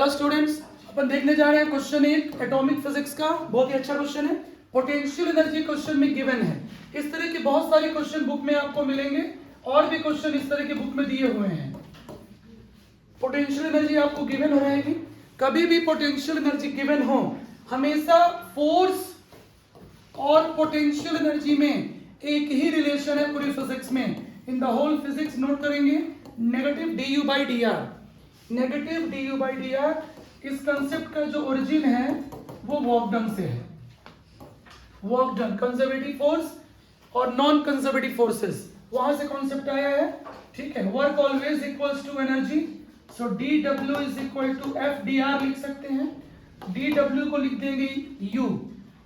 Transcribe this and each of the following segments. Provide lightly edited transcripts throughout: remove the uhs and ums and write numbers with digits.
Hello students, अपन देखने जा रहे हैं क्वेश्चन 1 एटॉमिक फिजिक्स का। बहुत ही अच्छा क्वेश्चन है। पोटेंशियल एनर्जी क्वेश्चन में गिवन है। इस तरह के बहुत सारे क्वेश्चन बुक में आपको मिलेंगे और भी क्वेश्चन इस तरह के बुक में दिए हुए हैं। पोटेंशियल एनर्जी आपको गिवन हो रहेगी। कभी भी पोटेंशियल एनर्जी गिवन हो, हमेशा फोर्स और पोटेंशियल एनर्जी में एक ही रिलेशन है पूरी फिजिक्स में। In the whole physics note करेंगे negative du by D R. Negative du by D R, इस कंसेप्ट का जो ओरिजिन है वो वर्क डन से है। वर्क डन, कंजर्वेटिव फोर्स और नॉन कंजर्वेटिव फोर्सेस, वहां से कॉन्सेप्ट आया है। ठीक है, work always equals to energy, so dw is equal to F D R लिख सकते हैं। dw को लिख देंगे u,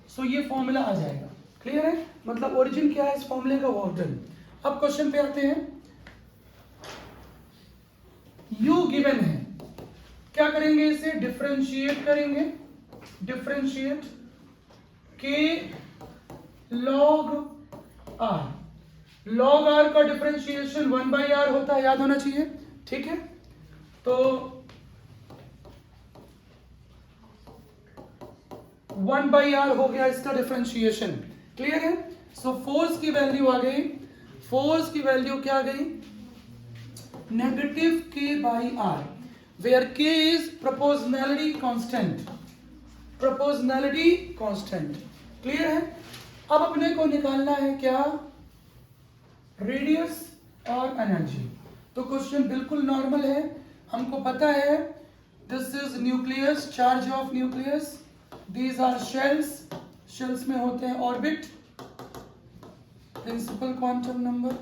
सो ये फॉर्मूला आ जाएगा। क्लियर है? मतलब ओरिजिन क्या है इस फॉर्मूले का? Work done. अब क्वेश्चन पे आते हैं। u गिवन है, क्या करेंगे? इसे डिफरेंशिएट करेंगे। Differentiate k log r। log r का डिफरेंशिएशन 1 बाई आर होता है, याद होना चाहिए। ठीक है, तो 1 बाई आर हो गया इसका डिफरेंशिएशन। क्लियर है? सो फोर्स की वैल्यू आ गई। फोर्स की वैल्यू क्या आ गई? Negative k by r, where k is proportionality constant. Proportionality constant. Clear है? अब अपने को निकालना है क्या? रेडियस और एनर्जी। तो क्वेश्चन बिल्कुल नॉर्मल है, हमको पता है this is nucleus, charge of nucleus, these are shells, shells में होते हैं ऑर्बिट, प्रिंसिपल क्वांटम नंबर।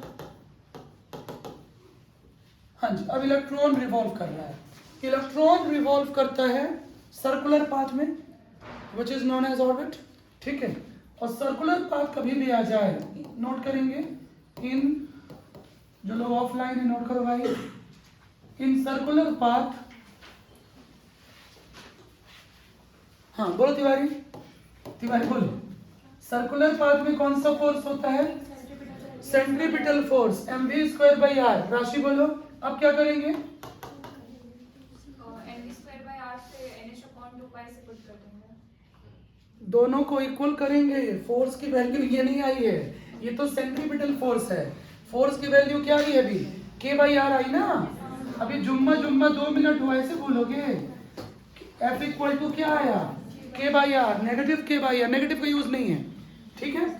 हाँ जी, अब इलेक्ट्रॉन रिवॉल्व कर रहा है। इलेक्ट्रॉन रिवॉल्व करता है सर्कुलर पाथ में, which is known as orbit. ठीक है, और सर्कुलर पाथ कभी भी आ जाए, नोट करेंगे इन, जो लोग ऑफलाइन है नोट करो भाई, इन सर्कुलर पाथ। हाँ बोलो तिवारी, तिवारी बोलो। सर्कुलर पाथ में कौन सा फोर्स होता है? Centripetal force, mv square by r. Rashi बोलो। अब क्या करेंगे? दोनों को इक्वल करेंगे। फोर्स की वैल्यू ये नहीं आई है, ये तो सेंट्रीपिटल फोर्स है। फोर्स की वैल्यू क्या आई अभी? k बाई आर आई ना। अभी जुम्मा 2 मिनट हुआ, ऐसे बोलोगे। F इक्वल टू क्या आया? k by r, negative k by r. Negative का यूज नहीं है, ठीक है,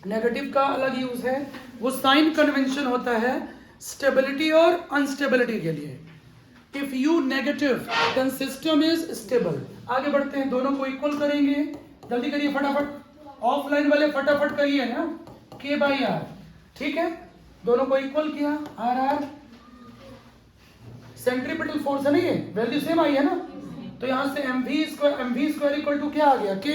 नेगेटिव का अलग यूज है। वो साइन कन्वेंशन होता है स्टेबिलिटी और अनस्टेबिलिटी के लिए। If you negative then system is stable. आगे बढ़ते हैं, दोनों को इक्वल करेंगे। जल्दी करिए फटाफट, ऑफलाइन वाले फटाफट करिए ना। k बाई आर, ठीक है, दोनों को इक्वल किया। आर आर सेंट्रीपिटल फोर्स है ना, ये वैल्यू सेम आई है ना, तो यहां से mv स्क्वायर इक्वल टू क्या आ गया? k।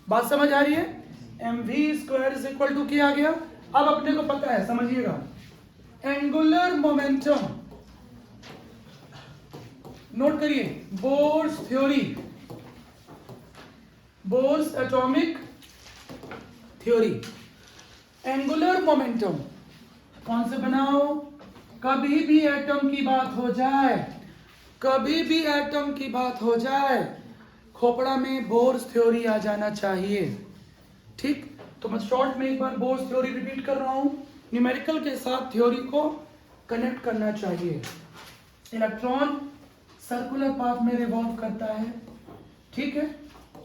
बात समझ आ रही है? mv square is equal to क्या आ गया? अब अपने को पता है, समझिएगा, एंगुलर मोमेंटम। नोट करिए, Bohr's theory, Bohr's atomic theory. Angular momentum कौन से बनाओ? कभी भी एटम की बात हो जाए, कभी भी एटम की बात हो जाए, खोपड़ा में बोर्स थ्योरी आ जाना चाहिए। ठीक, तो मैं शॉर्ट में एक बार बोर्स थ्योरी रिपीट कर रहा हूं। न्यूमेरिकल के साथ थ्योरी को कनेक्ट करना चाहिए। इलेक्ट्रॉन सर्कुलर पाथ में रिवॉल्व करता है, ठीक है,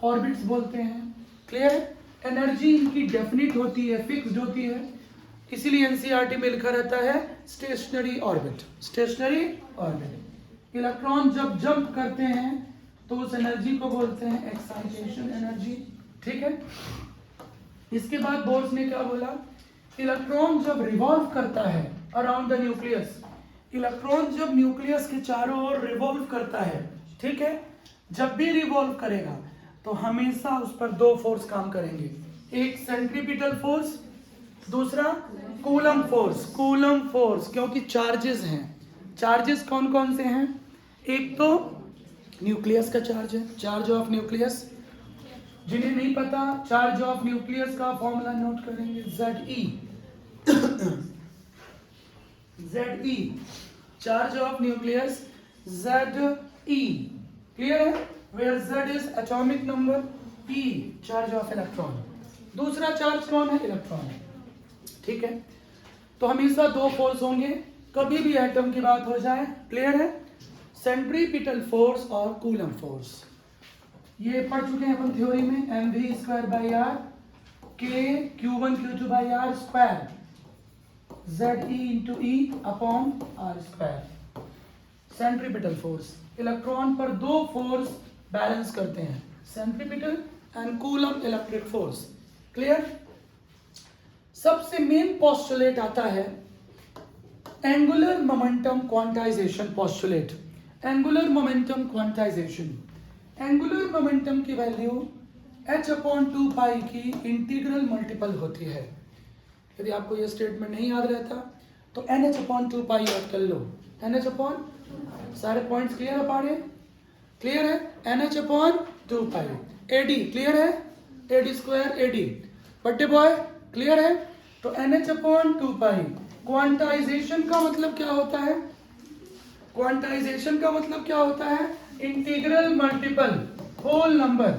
ऑर्बिट्स बोलते हैं। क्लियर है? एनर्जी इनकी डेफिनिट होती है, फिक्स्ड होती है, इसीलिए एनसीईआरटी में लिखा रहता है stationery orbit. Stationery orbit. Electron जब जंप करते हैं तो उस एनर्जी को बोलते हैं एक्साइटेशन एनर्जी। ठीक है, इसके बाद बोर्स ने क्या बोला? इलेक्ट्रॉन जब रिवॉल्व करता है अराउंड द न्यूक्लियस, इलेक्ट्रॉन जब न्यूक्लियस के चारों ओर रिवॉल्व करता है, ठीक है, जब भी रिवॉल्व करेगा तो हमेशा उस पर दो फोर्स काम करेंगे। एक सेंट्रीपिटल फोर्स, दूसरा कूलम फोर्स। कूलम फोर्स क्योंकि चार्जेस हैं। चार्जेस कौन कौन से हैं? एक तो न्यूक्लियस का चार्ज है, चार्ज ऑफ न्यूक्लियस। जिन्हें नहीं पता, चार्ज ऑफ न्यूक्लियस का फॉर्मूला नोट करेंगे, ZE। Charge of nucleus ZE। Clear है? Where Z is atomic number, E charge of electron, दूसरा चार्ज कौन है? इलेक्ट्रॉन। ठीक है, तो हमेशा दो फोर्स होंगे कभी भी एटम की बात हो जाए। क्लियर है? सेंट्रीपिटल फोर्स और कूलम फोर्स, ये पढ़ चुके हैं अपन थ्योरी में। mv²/r k q1 q2/r² ZE/E/r²। Centripetal force, electron पर दो फोर्स बैलेंस करते हैं, centripetal and coulomb electric force. Clear? सबसे मेन पोस्टुलेट आता है angular momentum quantization postulate. Angular momentum quantization, angular momentum की वैल्यू h/2π की इंटीग्रल मल्टीपल होती है। यदि आपको यह स्टेटमेंट नहीं याद रहता तो nh/2π याद कर लो। nh/, सारे पॉइंट्स क्लियर है? पाड़े क्लियर है? nh/2π। ad क्लियर है? ad² ad बट्टे बॉय क्लियर है? तो nh/2π। क्वांटाइजेशन का मतलब क्या होता है? क्वांटाइजेशन का मतलब क्या होता है? Integral multiple whole number.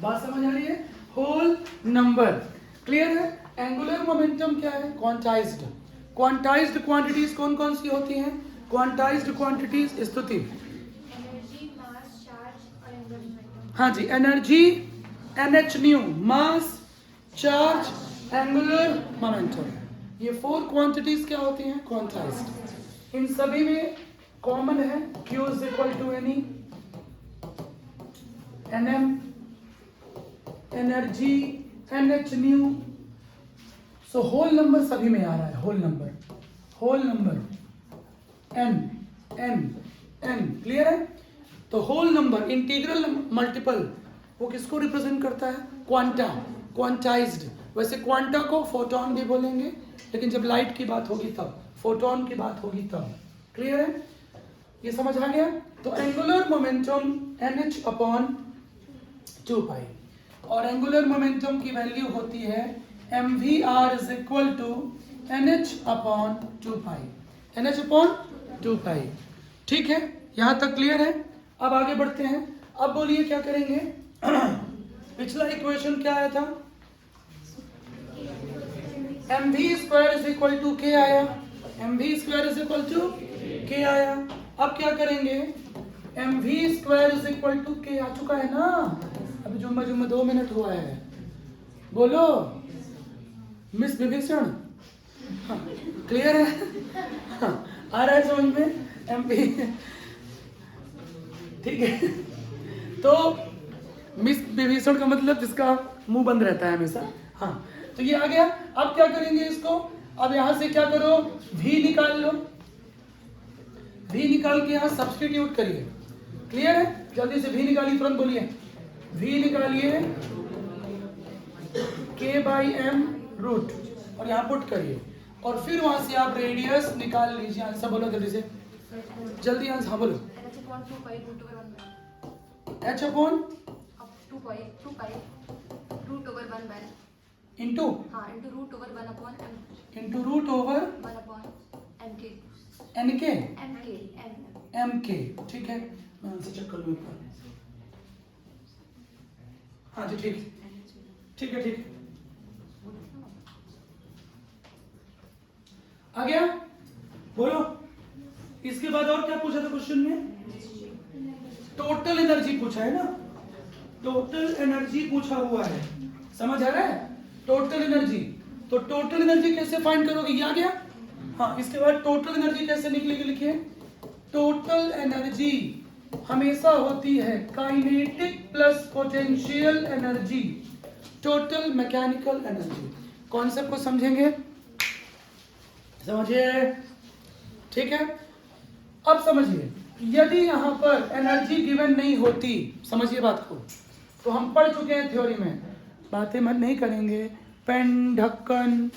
बात समझ आ रही है? Whole number. क्लियर है? एंगुलर मोमेंटम क्या है? क्वांटाइज्ड। क्वांटाइज्ड क्वांटिटीज कौन कौन सी होती हैं? क्वांटाइज्ड क्वांटिटीज स्तुति। एनर्जी, मास, चार्ज और एंगुलर मोमेंटम। हाँ जी, एनर्जी NH/nu, मास, चार्ज, एंगुलर मोमेंटम, ये 4 क्वांटिटीज क्या होती हैं? क्वांटाइज्ड। इन सभी में कॉमन है Q = NE, NM, energy, NH/nu। So whole number सभी में आ रहा है, होल नंबर n। क्लियर है? तो होल नंबर इंटीग्रल मल्टीपल वो किसको रिप्रेजेंट करता है? Quanta, quantized. वैसे क्वांटा को फोटोन भी बोलेंगे, लेकिन जब लाइट की बात होगी तब, फोटोन की बात होगी तब। क्लियर है? ये समझ आ गया? तो एंगुलर मोमेंटम nh/2π और एंगुलर मोमेंटम की वैल्यू होती है mvr = nh/2π। nh/2π। ठीक है, यहां तक क्लियर है? अब आगे बढ़ते हैं। अब बोलिए क्या करेंगे? पिछला इक्वेशन क्या आया था? mv² = k आया, mv² = k आया। अब क्या करेंगे? mv² = k आ चुका है ना? अभी जुम्मा 2 मिनट हुआ है, बोलो मिस विभीषण। हाँ, क्लियर है? हाँ, आ रहा है समझ में? mv ठीक है, तो मिस विभीषण का मतलब जिसका मुंह बंद रहता है हमेशा। हाँ, तो ये आ गया। अब क्या करेंगे इसको? अब यहां से क्या करो? v निकाल लो, v निकाल के यहां सब्स्टिट्यूट करिए। क्लियर है? जल्दी से v निकालिए, तुरंत बोलिए। v निकालिए k/m√, और यहां पुट करिए, और फिर वहां से आप रेडियस निकाल लीजिए। आंसर बोलो जल्दी से, जल्दी आंसर। हाँ बोलो। Into mk। ठीक है, मैं आंसर चेक कर लूँ एक बार। हाँ जी, ठीक है। आ गया? बोलो। इसके बाद और क्या पूछा था क्वेश्चन में? टोटल एनर्जी पूछा है ना? टोटल एनर्जी पूछा हुआ है, समझ आ रहा है? टोटल एनर्जी, तो टोटल एनर्जी कैसे फाइंड करोगे? ये आ गया? हाँ, इसके बाद टोटल एनर्जी कैसे निकलेगी? लिखिए, टोटल एनर्जी हमेशा होती है kinetic plus potential energy, total mechanical energy. Concept को समझेंगे? समझिए? ठीक है। अब समझिए, यदि यहां पर एनर्जी गिवन नहीं होती, समझिए बात को, तो हम पढ़ चुके हैं थ्योरी में, बातें मन नहीं करेंगे। पेन, ढक्कन,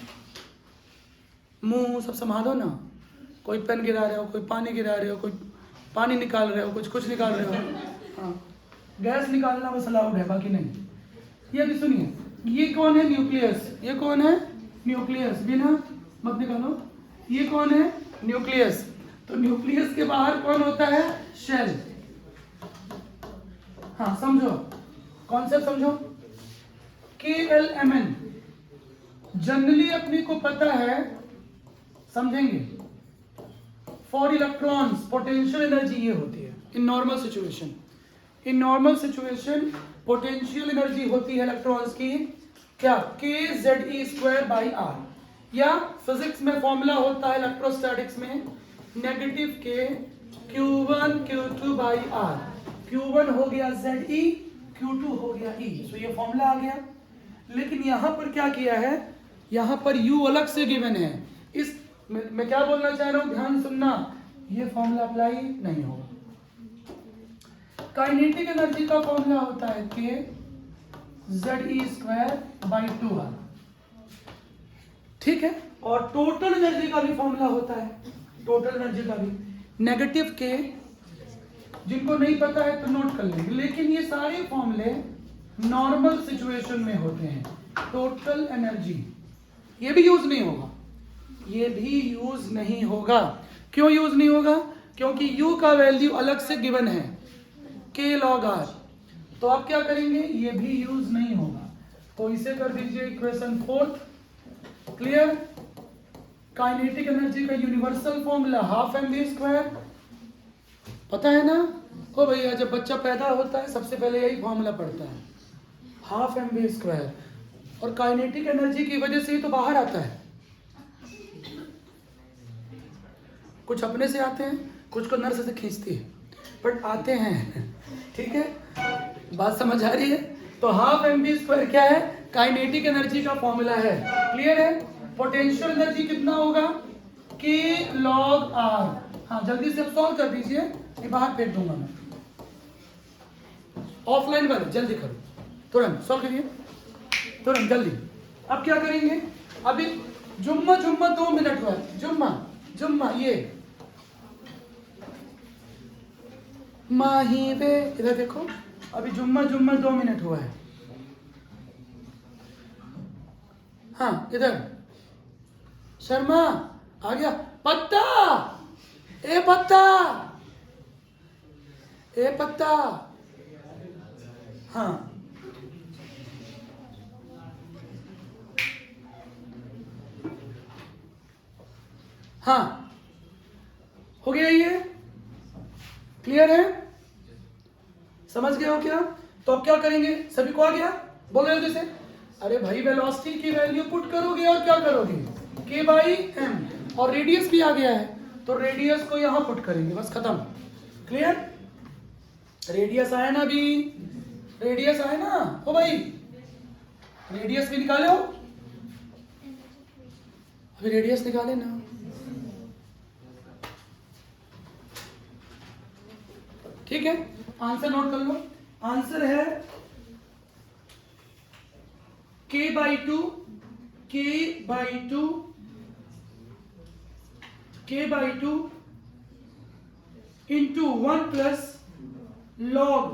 मुंह सब संभालो ना। कोई पेन गिरा रहे हो, कोई पानी गिरा रहे हो, कोई पानी निकाल रहे हो, कुछ निकाल रहे हो। हाँ, गैस निकालना बस अलाउड है, बाकी नहीं। ये भी सुनिए, ये कौन है? न्यूक्लियस। ये कौन है? न्यूक्लियस। बिना मत निकालो। ये कौन है? न्यूक्लियस। तो न्यूक्लियस के बाहर कौन होता है? शेल। हाँ समझो, कॉन्सेप्ट समझो। KLMN जनरली अपने को पता है, समझेंगे, फॉर इलेक्ट्रॉन्स पोटेंशियल एनर्जी ये होती है in normal situation. In normal situation potential energy होती है इलेक्ट्रॉन्स की क्या, kZe²/r, या फिजिक्स में फॉर्मूला होता है इलेक्ट्रोस्टैटिक्स में -K Q1 Q2/r। Q1 हो गया Ze, Q2 हो गया E, तो ये फॉर्मूला आ गया। लेकिन यहां पर क्या किया है, यहां पर U अलग से गिवन है। इस मैं क्या बोलना चाह रहा हूं, ध्यान सुनना, ये फॉर्मूला अप्लाई नहीं होगा। काइनेटिक एनर्जी का फॉर्मूला होता है kZe²/2r, ठीक है। और टोटल एनर्जी का भी फॉर्मूला होता है, टोटल एनर्जी का भी -K, जिनको नहीं पता है तो नोट कर लेंगे। लेकिन ये सारे फॉर्मूले नॉर्मल सिचुएशन में होते हैं। टोटल एनर्जी ये भी यूज नहीं होगा, ये भी यूज नहीं होगा। क्यों यूज नहीं होगा, क्योंकि U का वैल्यू अलग से गिवन है K log R, तो आप क्या करेंगे, ये भी यूज नहीं होगा। तो इसे कर दीजिए इक्वेशन 4। क्लियर। काइनेटिक एनर्जी का यूनिवर्सल फॉर्मूला ½ mv², पता है ना। ओ भैया, जब बच्चा पैदा होता है सबसे पहले यही फॉर्मूला पढ़ता है, ½ mv²। और काइनेटिक एनर्जी की वजह से ही तो बाहर आता है। कुछ अपने से आते हैं, कुछ को नर्स से खींचती है, बट आते हैं, ठीक है, बात समझ आ रही है। तो ½ mv² क्या है, काइनेटिक एनर्जी का फॉर्मूला है। क्लियर है। पोटेंशियल एनर्जी कितना होगा, K log R। हाँ जल्दी से सॉल्व कर दीजिए, ये बाहर फेंक दूंगा मैं, ऑफलाइन वाले जल्दी करो, तुरंत सॉल्व करिए, तुरंत जल्दी। अब क्या करेंगे, अभी जुम्मा 2 मिनट हुआ है, जुम्मा ये माही वे, इधर देखो, अभी जुम्मा 2 मिनट हुआ है। हाँ इधर शर्मा आ गया, पत्ता, ए पत्ता, हाँ हाँ हो गया ये। क्लियर है, समझ गए हो क्या। तो अब क्या करेंगे, सभी को आ गया, बोलो जल्दी से। अरे भाई वेलोसिटी की वैल्यू पुट करोगे और क्या करोगे, K/m, और रेडियस भी आ गया है तो रेडियस को यहां पुट करेंगे, बस खत्म। क्लियर। रेडियस आया ना, अभी रेडियस आया ना, ओ भाई रेडियस भी निकाले हो, अभी रेडियस निकाले ना। ठीक है, आंसर नोट कर लो। आंसर है K/2 into 1 प्लस log,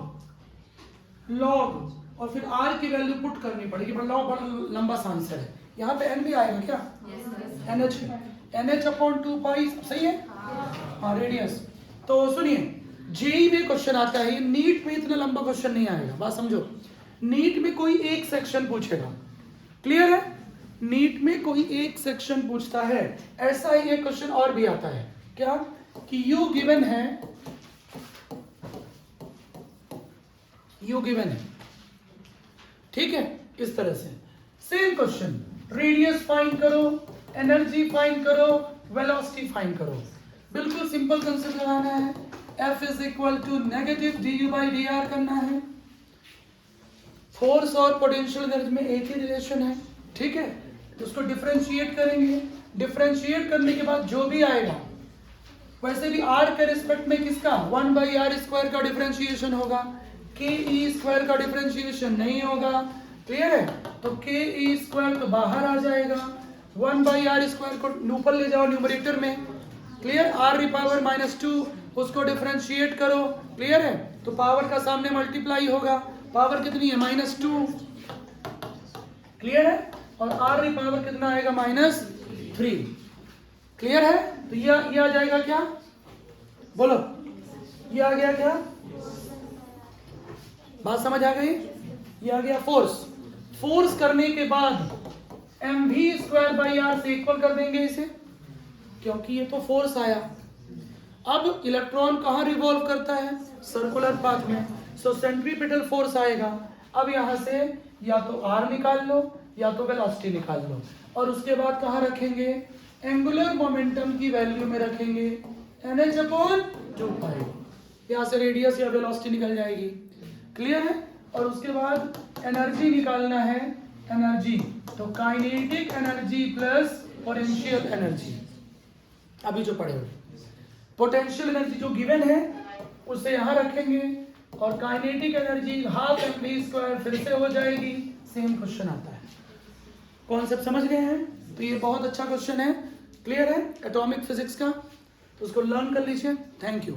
और फिर R की वैल्यू पुट करनी पड़ेगी, पर लॉग बड़ा लंबा सा आंसर है। यहाँ पे N भी आएगा क्या, NH/2π, सही है। हाँ रेडियस। तो सुनिए, जेई में क्वेश्चन आता है, नीट में इतना लंबा क्वेश्चन नहीं आएगा, बात समझो। नीट में कोई एक सेक्शन पूछेगा, क्लियर है, नीट में कोई एक सेक्शन पूछता है। ऐसा ही एक क्वेश्चन और भी आता है, क्या कि U गिवन है, ठीक है, इस तरह से सेम क्वेश्चन, रेडियस फाइंड करो, एनर्जी फाइंड करो, वेलोसिटी फाइंड करो। बिल्कुल सिंपल कंसेप्ट लगाना है, F is equal to -du/dr करना है। फोर्स और पोटेंशियल एनर्जी में एक ही रिलेशन है, ठीक है, तो उसको डिफरेंशिएट करेंगे। डिफरेंशिएट करने के बाद जो भी आएगा, वैसे भी r के रिस्पेक्ट में किसका 1/r² का डिफरेंशिएशन होगा, ke² का डिफरेंशिएशन नहीं होगा। क्लियर है, तो ke² तो बाहर आ जाएगा, 1/r² को ऊपर ले जाओ न्यूमरेटर में। क्लियर, r⁻², उसको डिफरेंशिएट करो। क्लियर है, तो पावर का सामने मल्टीप्लाई होगा, पावर कितनी है -2। क्लियर है, और r⁻ कितना आएगा -3। क्लियर है, तो ये आ जाएगा क्या, बोलो, ये आ गया क्या, बात समझ आ गई? ये आ गया फोर्स। फोर्स करने के बाद mv²/r से इक्वल कर देंगे इसे, क्योंकि ये तो फोर्स आया। अब इलेक्ट्रॉन कहाँ रिवॉल्व करता है? सर्कुलर पाथ में। सो सेंट्रीपिटल फोर्स आएगा। अब यहाँ से या तो r निकाल लो या तो वेलोसिटी निकाल लो, और उसके बाद कहाँ रखेंगे? एंगुलर मोमेंटम की वैल्यू में रखेंगे NH/2π। यहाँ से रेडियस या वेलोसिटी निकल जाएगी। क्लियर है? और उसके बाद एनर्जी निकालना है, एनर्जी तो kinetic energy plus potential energy. अभी जो पढ़े हो, पोटेंशियल एनर्जी जो गिवन है उसे यहाँ रखेंगे, और काइनेटिक एनर्जी 12mv² फिर से हो जाएगी। सेम क्वेश्चन आता है। कॉन्सेप्ट समझ गए हैं? तो ये बहुत अच्छा क्वेश्चन है। क्लियर है एटॉमिक फिजिक्स का? तो उसको लर्न कर लीजिए। Thank you.